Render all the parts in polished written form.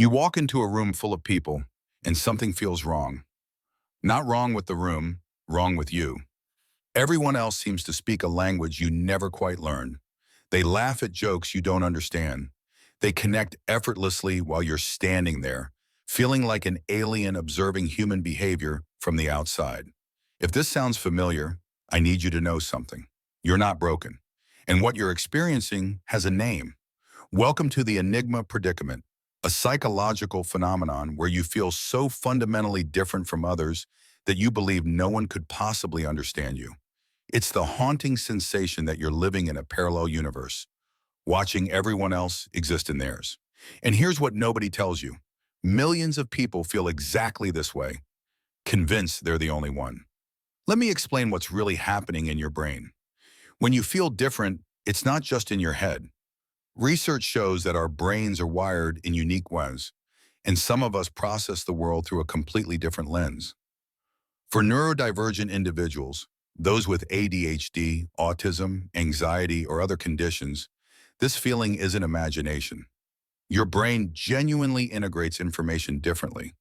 You walk into a room full of people and something feels wrong. Not wrong with the room, wrong with you. Everyone else seems to speak a language you never quite learned. They laugh at jokes you don't understand. They connect effortlessly while you're standing there, feeling like an alien observing human behavior from the outside. If this sounds familiar, I need you to know something. You're not broken. And what you're experiencing has a name. Welcome to the Enigma predicament, a psychological phenomenon where you feel so fundamentally different from others that you believe no one could possibly understand you. It's the haunting sensation that you're living in a parallel universe, watching everyone else exist in theirs. And here's what nobody tells you. Millions of people feel exactly this way, convinced they're the only one. Let me explain what's really happening in your brain. When you feel different, it's not just in your head. Research shows that our brains are wired in unique ways, and some of us process the world through a completely different lens. For neurodivergent individuals, those with ADHD, autism, anxiety, or other conditions, this feeling isn't imagination. Your brain genuinely integrates information differently.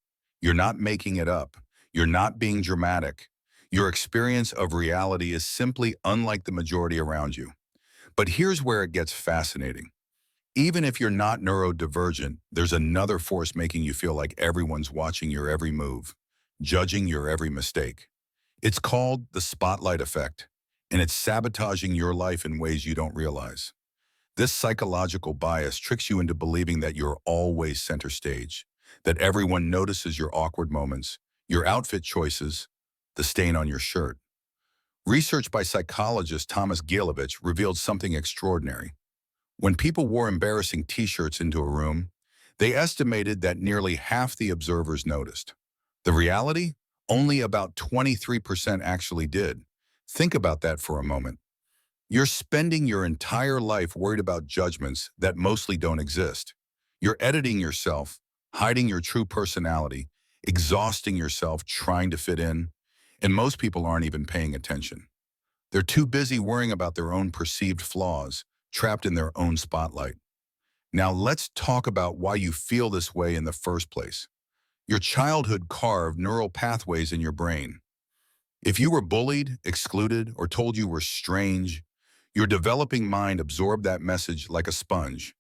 You're not making it up. You're not being dramatic. Your experience of reality is simply unlike the majority around you. But here's where it gets fascinating. Even if you're not neurodivergent, there's another force making you feel like everyone's watching your every move, judging your every mistake. It's called the spotlight effect, and it's sabotaging your life in ways you don't realize. This psychological bias tricks you into believing that you're always center stage, that everyone notices your awkward moments, your outfit choices, the stain on your shirt. Research by psychologist Thomas Gilovich revealed something extraordinary. When people wore embarrassing t-shirts into a room, they estimated that nearly half the observers noticed. The reality? Only about 23% actually did. Think about that for a moment. You're spending your entire life worried about judgments that mostly don't exist. You're editing yourself, hiding your true personality, exhausting yourself trying to fit in, and most people aren't even paying attention. They're too busy worrying about their own perceived flaws, trapped in their own spotlight. Now let's talk about why you feel this way in the first place. Your childhood carved neural pathways in your brain. If you were bullied, excluded, or told you were strange, your developing mind absorbed that message like a sponge.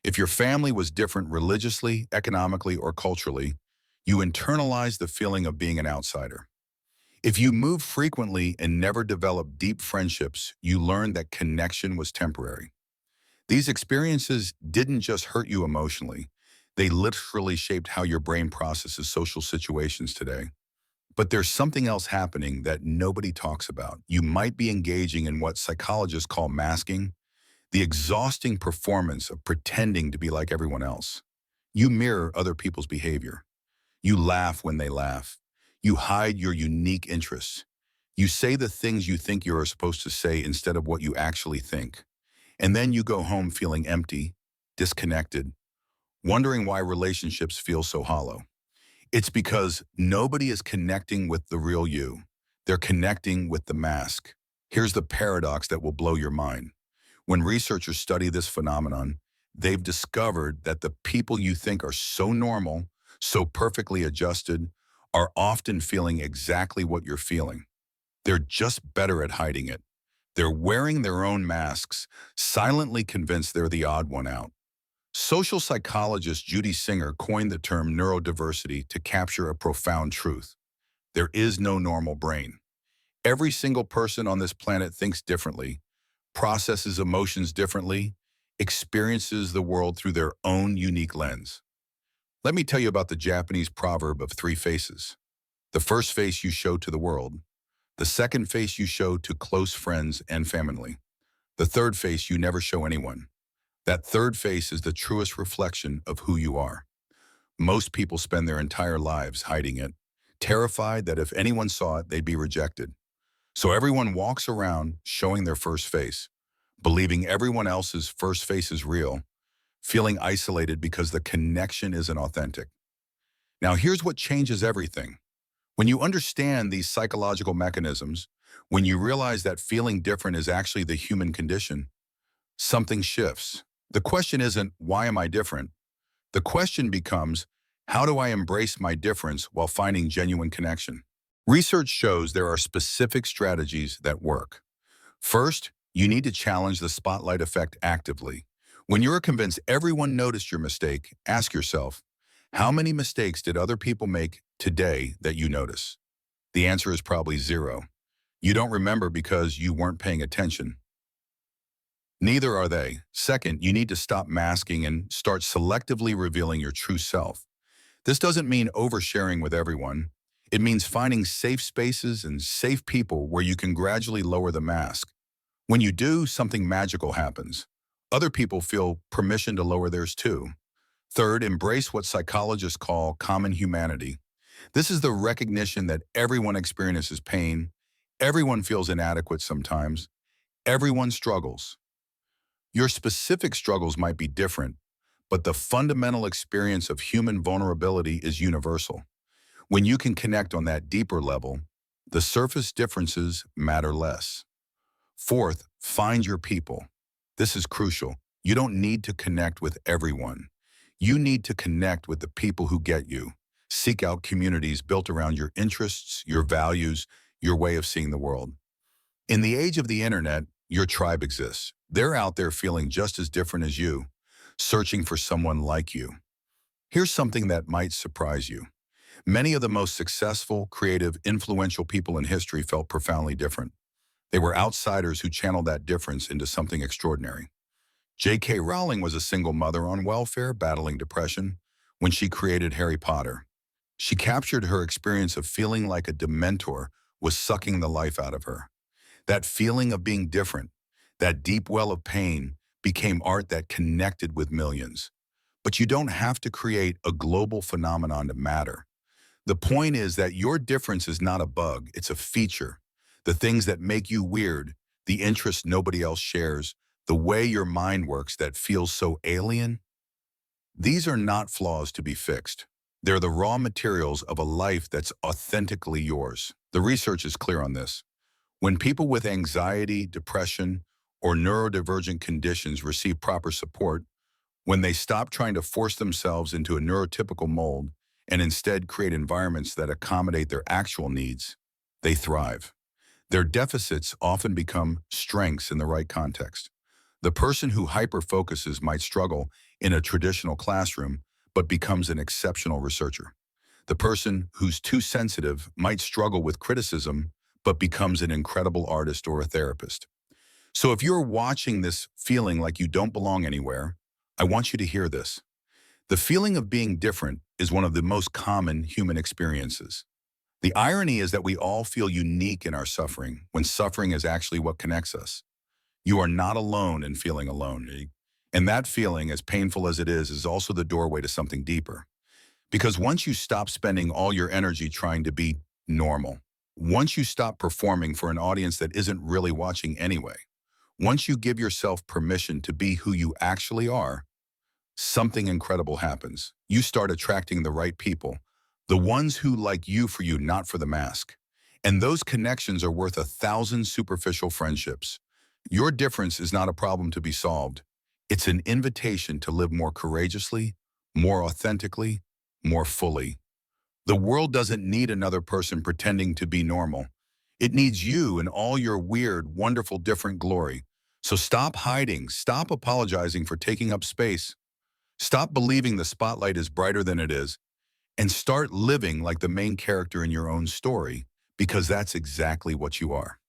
If your family was different religiously, economically, or culturally, you internalized the feeling of being an outsider. If you moved frequently and never developed deep friendships, you learned that connection was temporary. These experiences didn't just hurt you emotionally. They literally shaped how your brain processes social situations today. But there's something else happening that nobody talks about. You might be engaging in what psychologists call masking, the exhausting performance of pretending to be like everyone else. You mirror other people's behavior. You laugh when they laugh. You hide your unique interests. You say the things you think you're supposed to say instead of what you actually think. And then you go home feeling empty, disconnected, wondering why relationships feel so hollow. It's because nobody is connecting with the real you. They're connecting with the mask. Here's the paradox that will blow your mind. When researchers study this phenomenon, they've discovered that the people you think are so normal, so perfectly adjusted, are often feeling exactly what you're feeling. They're just better at hiding it. They're wearing their own masks, silently convinced they're the odd one out. Social psychologist Judy Singer coined the term neurodiversity to capture a profound truth. There is no normal brain. Every single person on this planet thinks differently, processes emotions differently, experiences the world through their own unique lens. Let me tell you about the Japanese proverb of three faces. The first face you show to the world. The second face you show to close friends and family. The third face you never show anyone. That third face is the truest reflection of who you are. Most people spend their entire lives hiding it, terrified that if anyone saw it, they'd be rejected. So everyone walks around showing their first face, believing everyone else's first face is real, feeling isolated because the connection isn't authentic. Now here's what changes everything. When you understand these psychological mechanisms, when you realize that feeling different is actually the human condition, something shifts. The question isn't, why am I different? The question becomes, how do I embrace my difference while finding genuine connection? Research shows there are specific strategies that work. First, you need to challenge the spotlight effect actively. When you're convinced everyone noticed your mistake, ask yourself, how many mistakes did other people make today that you notice? The answer is probably zero. You don't remember because you weren't paying attention. Neither are they. Second, you need to stop masking and start selectively revealing your true self. This doesn't mean oversharing with everyone. It means finding safe spaces and safe people where you can gradually lower the mask. When you do, something magical happens. Other people feel permission to lower theirs too. Third, embrace what psychologists call common humanity. This is the recognition that everyone experiences pain, everyone feels inadequate sometimes, everyone struggles. Your specific struggles might be different, but the fundamental experience of human vulnerability is universal. When you can connect on that deeper level, the surface differences matter less. Fourth, find your people. This is crucial. You don't need to connect with everyone. You need to connect with the people who get you. Seek out communities built around your interests, your values, your way of seeing the world. In the age of the internet, your tribe exists. They're out there feeling just as different as you, searching for someone like you. Here's something that might surprise you. Many of the most successful, creative, influential people in history felt profoundly different. They were outsiders who channeled that difference into something extraordinary. J.K. Rowling was a single mother on welfare battling depression when she created Harry Potter. She captured her experience of feeling like a dementor was sucking the life out of her. That feeling of being different, that deep well of pain, became art that connected with millions. But you don't have to create a global phenomenon to matter. The point is that your difference is not a bug, it's a feature. The things that make you weird, the interests nobody else shares, the way your mind works that feels so alien, these are not flaws to be fixed. They're the raw materials of a life that's authentically yours. The research is clear on this. When people with anxiety, depression, or neurodivergent conditions receive proper support, when they stop trying to force themselves into a neurotypical mold and instead create environments that accommodate their actual needs, they thrive. Their deficits often become strengths in the right context. The person who hyper-focuses might struggle in a traditional classroom, but becomes an exceptional researcher. The person who's too sensitive might struggle with criticism, but becomes an incredible artist or a therapist. So if you're watching this feeling like you don't belong anywhere, I want you to hear this. The feeling of being different is one of the most common human experiences. The irony is that we all feel unique in our suffering, when suffering is actually what connects us. You are not alone in feeling alone. And that feeling, as painful as it is also the doorway to something deeper. Because once you stop spending all your energy trying to be normal, once you stop performing for an audience that isn't really watching anyway, once you give yourself permission to be who you actually are, something incredible happens. You start attracting the right people, the ones who like you for you, not for the mask. And those connections are worth 1,000 superficial friendships. Your difference is not a problem to be solved. It's an invitation to live more courageously, more authentically, more fully. The world doesn't need another person pretending to be normal. It needs you in all your weird, wonderful, different glory. So stop hiding, stop apologizing for taking up space, stop believing the spotlight is brighter than it is, and start living like the main character in your own story, because that's exactly what you are.